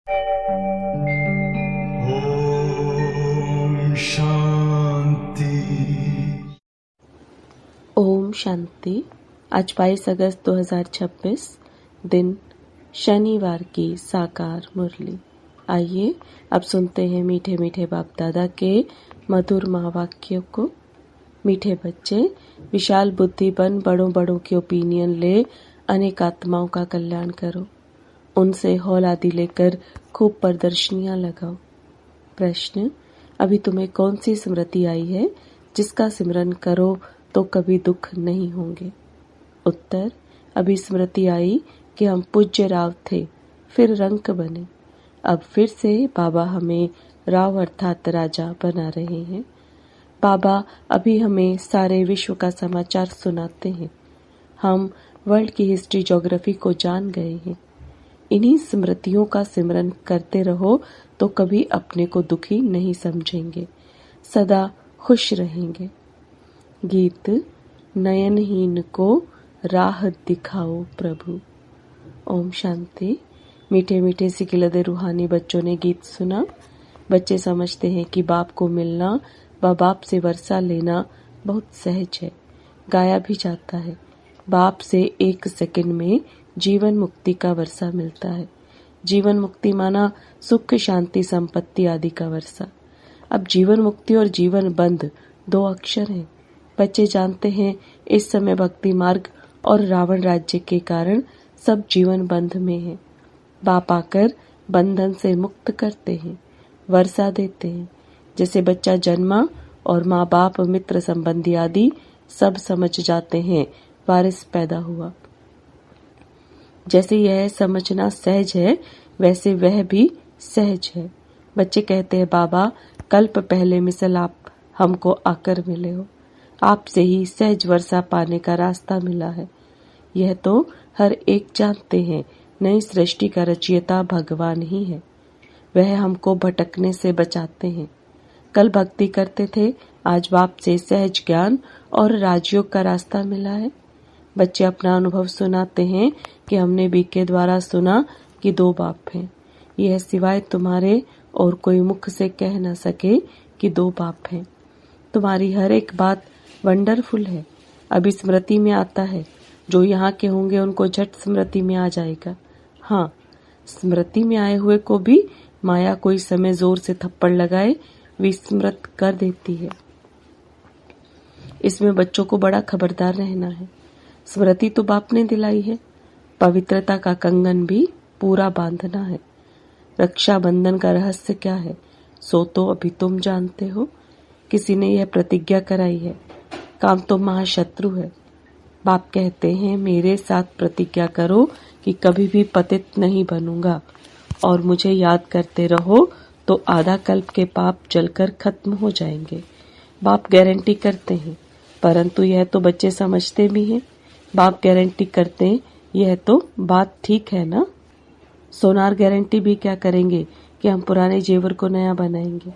ओम शांति। ओम शांति। आज 22 अगस्त 2026 दिन शनिवार की साकार मुरली। आइए अब सुनते हैं मीठे मीठे बाप दादा के मधुर महावाक्यों को। मीठे बच्चे, विशाल बुद्धि बन बड़ों बड़ों के ओपिनियन ले अनेक आत्माओं का कल्याण करो। उनसे हौल आदि लेकर खूब प्रदर्शनियां लगाओ। प्रश्न, अभी तुम्हें कौन सी स्मृति आई है जिसका सिमरन करो तो कभी दुख नहीं होंगे? उत्तर, अभी स्मृति आई कि हम पूज्य राव थे, फिर रंक बने। अब फिर से बाबा हमें राव अर्थात राजा बना रहे हैं। बाबा अभी हमें सारे विश्व का समाचार सुनाते हैं। हम वर्ल्ड की हिस्ट्री ज्योग्राफी को जान गए हैं। इन्हीं स्मृतियों का सिमरन करते रहो तो कभी अपने को दुखी नहीं समझेंगे, सदा खुश रहेंगे। गीत, नयनहीन को राह दिखाओ प्रभु। ओम शांति। मीठे मीठे सिकिलदे रूहानी बच्चों ने गीत सुना। बच्चे समझते हैं कि बाप को मिलना व बाप से वर्षा लेना बहुत सहज है, गाया भी जाता है। बाप से 1 सेकंड में जीवन मुक्ति का वर्षा मिलता है। जीवन मुक्ति माना सुख, शांति, संपत्ति आदि का वर्षा। अब जीवन मुक्ति और जीवन बंध 2 अक्षर हैं। बच्चे जानते हैं इस समय भक्ति मार्ग और रावण राज्य के कारण सब जीवन बंध में है। बाप आकर बंधन से मुक्त करते हैं, वर्षा देते हैं। जैसे बच्चा जन्मा और माँ बाप, मित्र, संबंधी आदि सब समझ जाते हैं, वारिस पैदा हुआ। जैसे यह समझना सहज है, वैसे वह भी सहज है। बच्चे कहते हैं, बाबा कल्प पहले मिसल आप हमको आकर मिले हो, आपसे ही सहज वर्षा पाने का रास्ता मिला है। यह तो हर एक जानते हैं, नई सृष्टि का रचयिता भगवान ही है। वह हमको भटकने से बचाते हैं। कल भक्ति करते थे, आज बाप से सहज ज्ञान और राजयोग का रास्ता मिला है। बच्चे अपना अनुभव सुनाते हैं कि हमने बी के द्वारा सुना कि 2 बाप हैं। यह सिवाय तुम्हारे और कोई मुख से कह न सके कि 2 बाप हैं। तुम्हारी हर एक बात वंडरफुल है। अभी स्मृति में आता है। जो यहाँ के होंगे उनको झट स्मृति में आ जाएगा। हाँ, स्मृति में आए हुए को भी माया कोई समय जोर से थप्पड़ लगाए विस्मृत कर देती है। इसमें बच्चों को बड़ा खबरदार रहना है। स्मृति तो बाप ने दिलाई है, पवित्रता का कंगन भी पूरा बांधना है। रक्षा बंधन का रहस्य क्या है, सो तो अभी तुम जानते हो। किसी ने यह प्रतिज्ञा कराई है, काम तो महाशत्रु है। बाप कहते हैं, मेरे साथ प्रतिज्ञा करो कि कभी भी पतित नहीं बनूंगा और मुझे याद करते रहो तो आधा कल्प के पाप जलकर खत्म हो जाएंगे। बाप गारंटी करते हैं, परंतु यह तो बच्चे समझते भी हैं। बाप गारंटी करते हैं, यह तो बात ठीक है ना। सोनार गारंटी भी क्या करेंगे कि हम पुराने जेवर को नया बनाएंगे।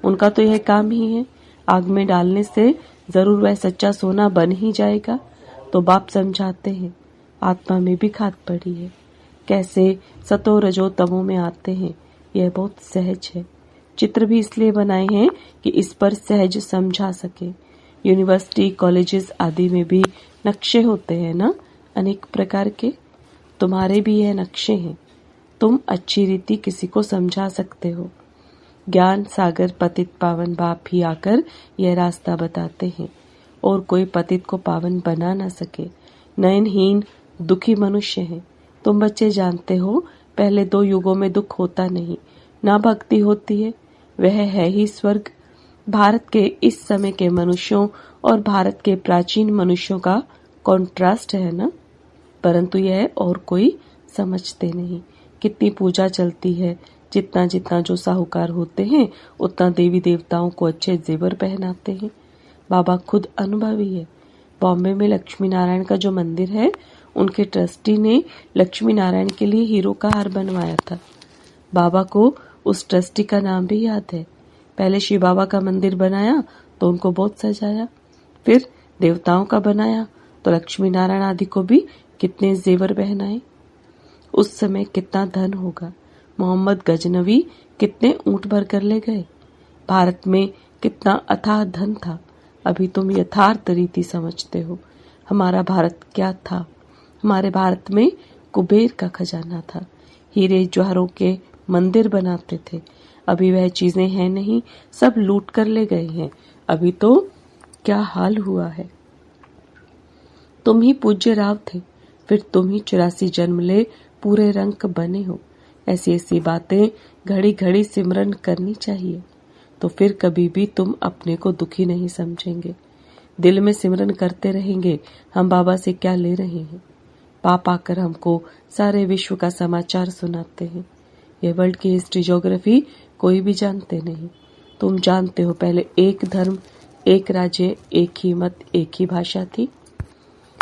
उनका तो यह काम ही है। आग में डालने से जरूर वह सच्चा सोना बन ही जाएगा। तो बाप समझाते हैं, आत्मा में भी खाद पड़ी है। कैसे सतो रजो तमो में आते हैं, यह बहुत सहज है। चित्र भी इसलिए बनाए हैं कि इस पर सहज समझा सके। यूनिवर्सिटी, कॉलेजेस आदि में भी नक्शे होते हैं ना, अनेक प्रकार के। तुम्हारे भी यह नक्शे हैं। तुम अच्छी रीति किसी को समझा सकते हो। ज्ञान सागर पतित पावन बाप ही आकर यह रास्ता बताते हैं और कोई पतित को पावन बना न सके। नयनहीन दुखी मनुष्य हैं। तुम बच्चे जानते हो, पहले 2 युगों में दुख होता नहीं, ना भक्ति होती है। वह है ही स्वर्ग। भारत के इस समय के मनुष्यों और भारत के प्राचीन मनुष्यों का कॉन्ट्रास्ट है ना, परंतु यह और कोई समझते नहीं। कितनी पूजा चलती है, जितना जितना जो साहूकार होते हैं उतना देवी देवताओं को अच्छे जेवर पहनाते हैं। बाबा खुद अनुभवी है। बॉम्बे में लक्ष्मी नारायण का जो मंदिर है, उनके ट्रस्टी ने लक्ष्मी नारायण के लिए हीरो का हार बनवाया था। बाबा को उस ट्रस्टी का नाम भी याद है। पहले शिव बाबा का मंदिर बनाया तो उनको बहुत सजाया, फिर देवताओं का बनाया तो लक्ष्मी नारायण आदि को भी कितने जेवर पहनाए। उस समय कितना धन होगा, मोहम्मद गजनवी कितने ऊंट भर कर ले गए। भारत में कितना अथाह धन था। अभी तुम यथार्थ रीति समझते हो। हमारा भारत क्या था? हमारे भारत में कुबेर का खजाना था। हीरे जवाहरों के मंदिर बनाते थे। अभी वह चीजें हैं नहीं, सब लूट कर ले गए हैं। अभी तो क्या हाल हुआ है। तुम ही पूज्य राव थे, फिर तुम ही 84 जन्म ले पूरे रंग बने हो। ऐसी ऐसी बातें घड़ी घड़ी सिमरन करनी चाहिए, तो फिर कभी भी तुम अपने को दुखी नहीं समझेंगे। दिल में सिमरन करते रहेंगे, हम बाबा से क्या ले रहे हैं। पाप आकर हमको सारे विश्व का समाचार सुनाते हैं। ये वर्ल्ड की हिस्ट्री ज्योग्राफी कोई भी जानते नहीं। तुम जानते हो पहले एक धर्म, एक राज्य, एक ही मत, एक ही भाषा थी।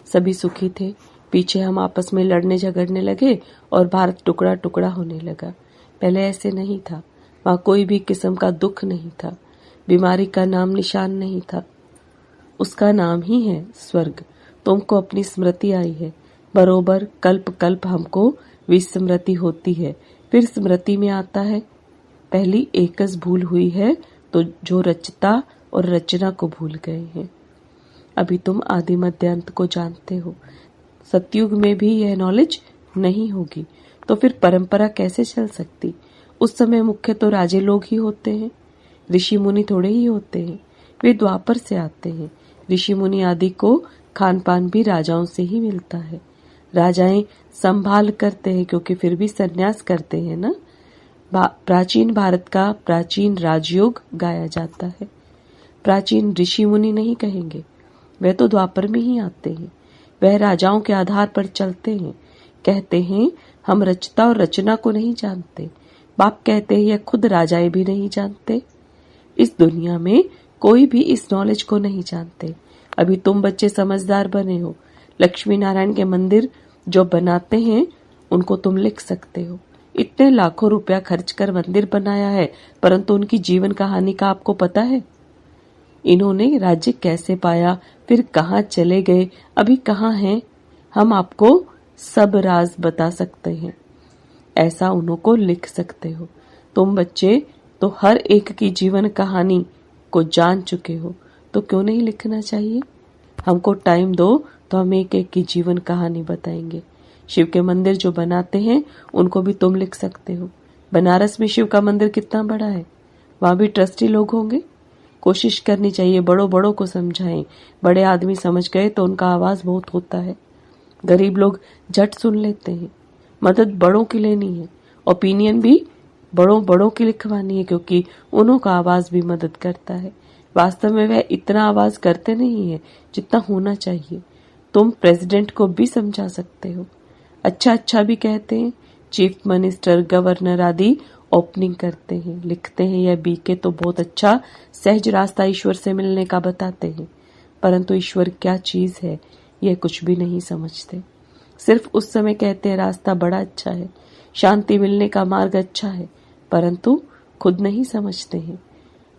सभी सुखी थे। पीछे हम आपस में लड़ने झगड़ने लगे और भारत टुकड़ा टुकड़ा होने लगा। पहले ऐसे नहीं था। वहां कोई भी किस्म का दुख नहीं था। बीमारी का नाम निशान नहीं था। उसका नाम ही है स्वर्ग। तुमको अपनी स्मृति आई है। बरोबर कल्प कल्प हमको विस्मृति होती है, फिर स्मृति में आता है। पहली एकस भूल हुई है तो जो रचता और रचना को भूल गए हैं। अभी तुम आदि मध्यांत को जानते हो। सतयुग में भी यह नॉलेज नहीं होगी तो फिर परंपरा कैसे चल सकती। उस समय मुख्य तो राजे लोग ही होते हैं, ऋषि मुनि थोड़े ही होते हैं। वे द्वापर से आते हैं। ऋषि मुनि आदि को खान पान भी राजाओं से ही मिलता है। राजाएं संभाल करते हैं क्योंकि फिर भी संन्यास करते हैं ना। प्राचीन भारत का प्राचीन राजयोग गाया जाता है। प्राचीन ऋषि मुनि नहीं कहेंगे, वे तो द्वापर में ही आते हैं। वह राजाओं के आधार पर चलते हैं। कहते हैं हम रचता और रचना को नहीं जानते। बाप कहते हैं यह खुद राजाएं भी नहीं जानते। इस दुनिया में कोई भी इस नॉलेज को नहीं जानते। अभी तुम बच्चे समझदार बने हो। लक्ष्मी नारायण के मंदिर जो बनाते हैं उनको तुम लिख सकते हो। इतने लाखों रुपया खर्च कर मंदिर बनाया है, परंतु उनकी जीवन कहानी का आपको पता है? इन्होंने राज्य कैसे पाया, फिर कहाँ चले गए, अभी कहाँ हैं? हम आपको सब राज बता सकते हैं। ऐसा उनको लिख सकते हो। तुम बच्चे तो हर एक की जीवन कहानी को जान चुके हो, तो क्यों नहीं लिखना चाहिए? हमको टाइम दो तो हम एक एक की जीवन कहानी बताएंगे। शिव के मंदिर जो बनाते हैं उनको भी तुम लिख सकते हो। बनारस में शिव का मंदिर कितना बड़ा है, वहां भी ट्रस्टी लोग होंगे। कोशिश करनी चाहिए बड़ों बड़ों को समझाएं। बड़े आदमी समझ गए तो उनका आवाज बहुत होता है। गरीब लोग झट सुन लेते हैं। मदद बड़ों की लेनी है, ओपिनियन भी बड़ों बड़ों की लिखवानी है, क्योंकि उन्हों का आवाज भी मदद करता है। वास्तव में वह इतना आवाज करते नहीं है जितना होना चाहिए। तुम प्रेसिडेंट को भी समझा सकते हो। अच्छा अच्छा भी कहते हैं। चीफ मिनिस्टर, गवर्नर आदि ओपनिंग करते हैं, लिखते हैं यह बीके तो बहुत अच्छा सहज रास्ता ईश्वर से मिलने का बताते हैं, परंतु ईश्वर क्या चीज है यह कुछ भी नहीं समझते। सिर्फ उस समय कहते हैं रास्ता बड़ा अच्छा है, शांति मिलने का मार्ग अच्छा है, परंतु खुद नहीं समझते हैं।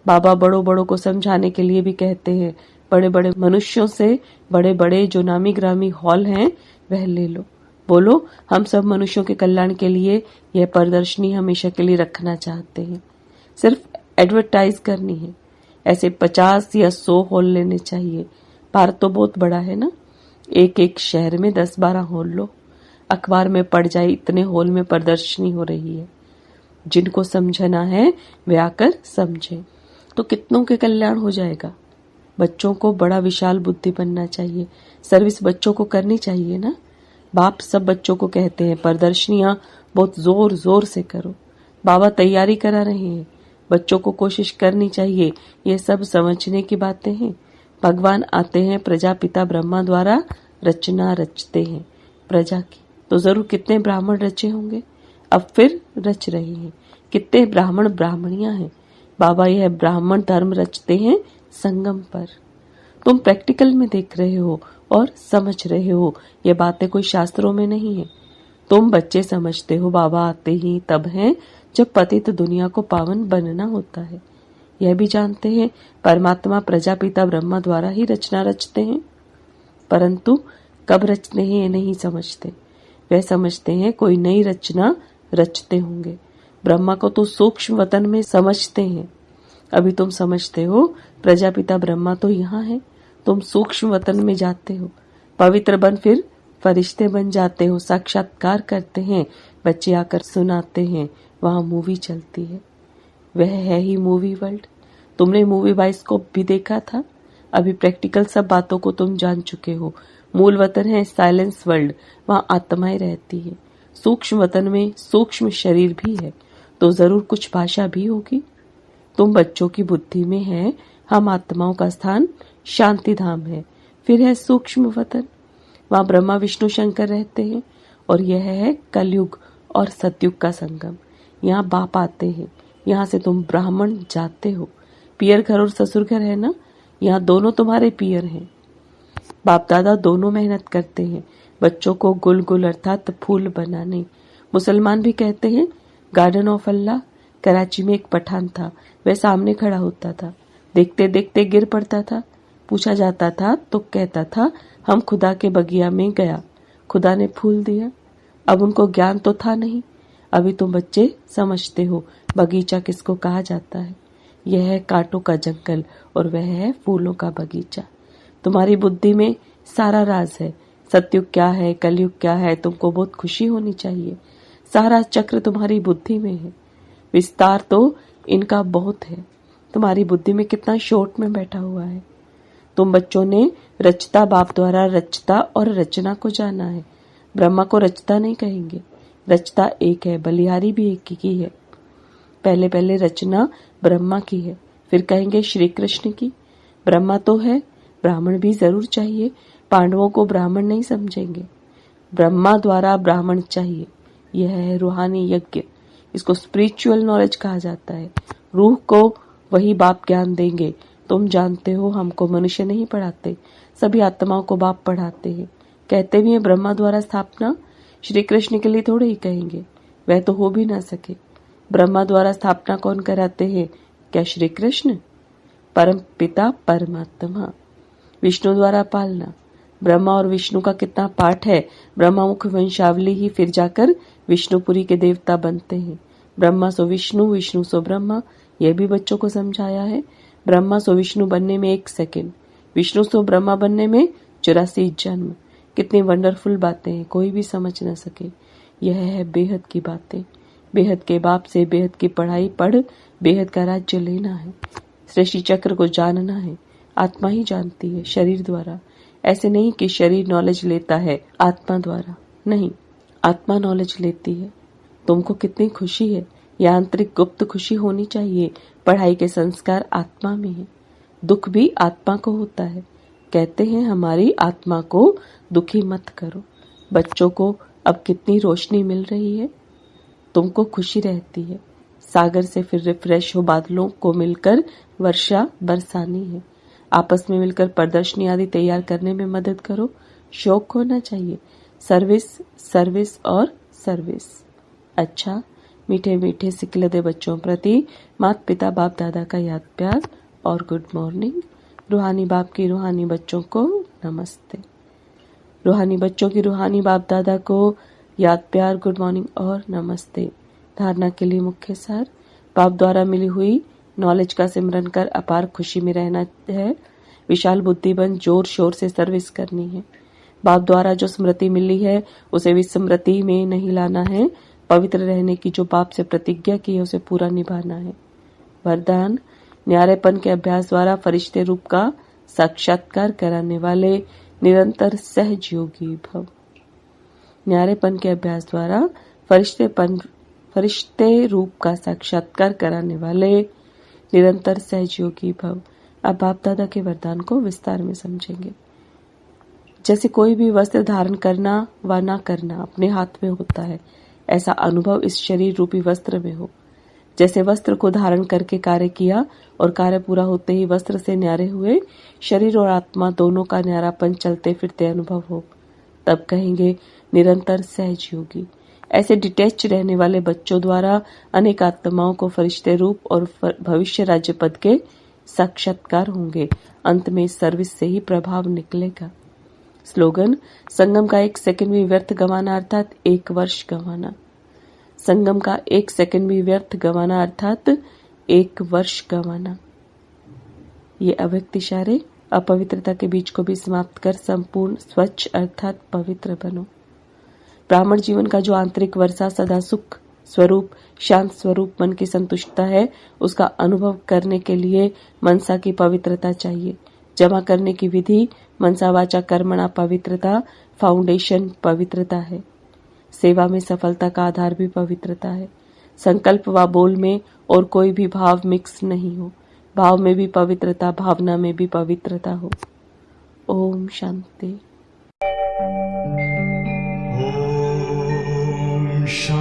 बाबा बड़ों बड़ों को समझाने के लिए भी कहते हैं बड़े बड़े मनुष्यों से बड़े बड़े जो नामी ग्रामी हॉल हैं वह ले लो। बोलो हम सब मनुष्यों के कल्याण के लिए यह प्रदर्शनी हमेशा के लिए रखना चाहते हैं। सिर्फ एडवर्टाइज करनी है। ऐसे 50 या 100 हॉल लेने चाहिए। भारत तो बहुत बड़ा है ना, एक एक शहर में 10-12 हॉल लो। अखबार में पड़ जाए इतने हॉल में प्रदर्शनी हो रही है। जिनको समझना है वे आकर समझें, तो कितनों के कल्याण हो जाएगा। बच्चों को बड़ा विशाल बुद्धि बनना चाहिए। सर्विस बच्चों को करनी चाहिए ना। बाप सब बच्चों को कहते हैं प्रदर्शनियां बहुत जोर जोर से करो। बाबा तैयारी करा रहे हैं। बच्चों को कोशिश करनी चाहिए। ये सब समझने की बातें हैं। भगवान आते हैं प्रजापिता ब्रह्मा द्वारा रचना रचते हैं प्रजा की, तो जरूर कितने ब्राह्मण रचे होंगे। अब फिर रच रहे हैं। कितने ब्राह्मण ब्राह्मणियां हैं। बाबा यह ब्राह्मण धर्म रचते हैं संगम पर। तुम प्रैक्टिकल में देख रहे हो और समझ रहे हो। ये बातें कोई शास्त्रों में नहीं है। तुम बच्चे समझते हो बाबा आते ही तब हैं जब पतित दुनिया को पावन बनना होता है। यह भी जानते हैं परमात्मा प्रजापिता ब्रह्मा द्वारा ही रचना रचते हैं, परंतु कब रचते हैं ये नहीं समझते। वे समझते हैं कोई नई रचना रचते होंगे। ब्रह्मा को तो सूक्ष्म वतन में समझते हैं। अभी तुम समझते हो प्रजापिता ब्रह्मा तो यहाँ है, तुम सूक्ष्म वतन में जाते हो, पवित्र बन फिर फरिश्ते बन जाते हो, साक्षात्कार करते हैं, बच्चे आकर सुनाते हैं, वहां मूवी चलती है। वह है ही मूवी वर्ल्ड। तुमने मूवी बाइस्कोप भी देखा था। अभी प्रैक्टिकल सब बातों को तुम जान चुके हो। मूल वतन है साइलेंस वर्ल्ड, वहां आत्माएं रहती है। सूक्ष्म वतन में सूक्ष्म शरीर भी है, तो जरूर कुछ भाषा भी होगी। तुम बच्चों की बुद्धि में है, हम आत्माओं का स्थान शांति धाम है। फिर है सूक्ष्म वतन, वहां ब्रह्मा विष्णु शंकर रहते हैं, और यह है कलयुग और सतयुग का संगम। यहाँ बाप आते हैं, यहाँ से तुम ब्राह्मण जाते हो। पियर घर और ससुर घर है ना, यहाँ दोनों तुम्हारे पियर हैं। बाप दादा दोनों मेहनत करते हैं बच्चों को गुल गुल अर्थात फूल बनाने। मुसलमान भी कहते हैं गार्डन ऑफ अल्लाह। कराची में एक पठान था, वह सामने खड़ा होता था, देखते देखते गिर पड़ता था। पूछा जाता था तो कहता था हम खुदा के बगिया में गया, खुदा ने फूल दिया। अब उनको ज्ञान तो था नहीं। अभी तुम बच्चे समझते हो बगीचा किसको कहा जाता है। यह है कांटों का जंगल और वह है फूलों का बगीचा। तुम्हारी बुद्धि में सारा राज है। सतयुग क्या है, कलयुग क्या है, तुमको बहुत खुशी होनी चाहिए। सारा चक्र तुम्हारी बुद्धि में है। विस्तार तो इनका बहुत है। तुम्हारी बुद्धि में कितना शॉर्ट में बैठा हुआ है। तुम बच्चों ने रचता बाप द्वारा रचता और रचना को जाना है। ब्रह्मा को रचता नहीं कहेंगे, रचता एक है, बलिहारी भी एक की है। पहले पहले रचना ब्रह्मा की है, फिर कहेंगे श्री कृष्ण की। ब्रह्मा तो है, ब्राह्मण भी जरूर चाहिए। पांडवों को ब्राह्मण नहीं समझेंगे, ब्रह्मा द्वारा ब्राह्मण चाहिए। यह है रूहानी यज्ञ, इसको स्पिरिचुअल नॉलेज कहा जाता है। रूह को वही बाप ज्ञान देंगे। तुम जानते हो हमको मनुष्य नहीं पढ़ाते, सभी आत्माओं को बाप पढ़ाते हैं। कहते भी हैं ब्रह्मा द्वारा स्थापना, श्री कृष्ण के लिए थोड़े ही कहेंगे, वह तो हो भी ना सके। ब्रह्मा द्वारा स्थापना कौन कराते हैं? क्या श्री कृष्ण? परम पिता परमात्मा। विष्णु द्वारा पालना। ब्रह्मा और विष्णु का कितना पाठ है। ब्रह्मा मुख वंशावली ही फिर जाकर विष्णुपुरी के देवता बनते हैं। ब्रह्मा सो विष्णु, विष्णु सो ब्रह्मा, यह भी बच्चों को समझाया है। ब्रह्मा सो विष्णु बनने में 1 सेकेंड, विष्णु सो ब्रह्मा बनने में 84 जन्म। कितनी वंडरफुल बातें हैं, कोई भी समझ न सके। यह है बेहद की बातें। बेहद के बाप से बेहद की पढ़ाई पढ़ बेहद का राज्य लेना है। सृष्टि चक्र को जानना है। आत्मा ही जानती है, शरीर द्वारा। ऐसे नहीं कि शरीर नॉलेज लेता है आत्मा द्वारा, नहीं, आत्मा नॉलेज लेती है। तुमको कितनी खुशी है। यह आंतरिक गुप्त खुशी होनी चाहिए। पढ़ाई के संस्कार आत्मा में है। दुख भी आत्मा को होता है। कहते हैं हमारी आत्मा को दुखी मत करो। बच्चों को अब कितनी रोशनी मिल रही है, तुमको खुशी रहती है। सागर से फिर रिफ्रेश हो बादलों को मिलकर वर्षा बरसानी है। आपस में मिलकर प्रदर्शनी आदि तैयार करने में मदद करो। शौक होना चाहिए। सर्विस, सर्विस और सर्विस। अच्छा, मीठे मीठे सिकलदे बच्चों प्रति माता पिता बाप दादा का याद प्यार और गुड मॉर्निंग। रूहानी बाप की रूहानी बच्चों को नमस्ते। रूहानी बच्चों की रूहानी बाप दादा को याद प्यार, गुड मॉर्निंग और नमस्ते। धारणा के लिए मुख्य सार। बाप द्वारा मिली हुई नॉलेज का सिमरन कर अपार खुशी में रहना है। विशाल बुद्धि बन जोर शोर से सर्विस करनी है। बाप द्वारा जो स्मृति मिली है उसे विस्मृति में नहीं लाना है। पवित्र रहने की जो बाप से प्रतिज्ञा की है उसे पूरा निभाना है। वरदान, न्यारेपन के अभ्यास द्वारा फरिश्ते रूप का साक्षात्कार कराने वाले निरंतर सहज योगी भव। न्यारेपन के अभ्यास द्वारा फरिश्ते रूप का साक्षात्कार कराने वाले निरंतर सहज योगी भव। अब बाप दादा के वरदान को विस्तार में समझेंगे। जैसे कोई भी वस्त्र धारण करना व न करना अपने हाथ में होता है, ऐसा अनुभव इस शरीर रूपी वस्त्र में हो। जैसे वस्त्र को धारण करके कार्य किया और कार्य पूरा होते ही वस्त्र से न्यारे हुए, शरीर और आत्मा दोनों का न्यारापन चलते फिरते अनुभव हो, तब कहेंगे निरंतर सहज योगी। ऐसे डिटैच रहने वाले बच्चों द्वारा अनेक आत्माओं को फरिश्ते रूप और भविष्य राज्य पद के साक्षात्कार होंगे। अंत में सर्विस से ही प्रभाव निकलेगा। स्लोगन, संगम का 1 सेकंड भी व्यर्थ गंवाना अर्थात 1 वर्ष गंवाना। संगम का 1 सेकंड भी व्यर्थ गंवाना अर्थात 1 वर्ष गंवाना। ये अव्यक्त इशारे अपवित्रता के बीज को भी समाप्त कर संपूर्ण स्वच्छ अर्थात पवित्र बनो। ब्राह्मण जीवन का जो आंतरिक वर्षा सदा सुख स्वरूप शांत स्वरूप मन की संतुष्टता है, उसका अनुभव करने के लिए मनसा की पवित्रता चाहिए। जमा करने की विधि मनसा वाचा कर्मणा पवित्रता, फाउंडेशन पवित्रता है। सेवा में सफलता का आधार भी पवित्रता है। संकल्प व बोल में और कोई भी भाव मिक्स नहीं हो। भाव में भी पवित्रता, भावना में भी पवित्रता हो। ओम शांति। Om Shanti.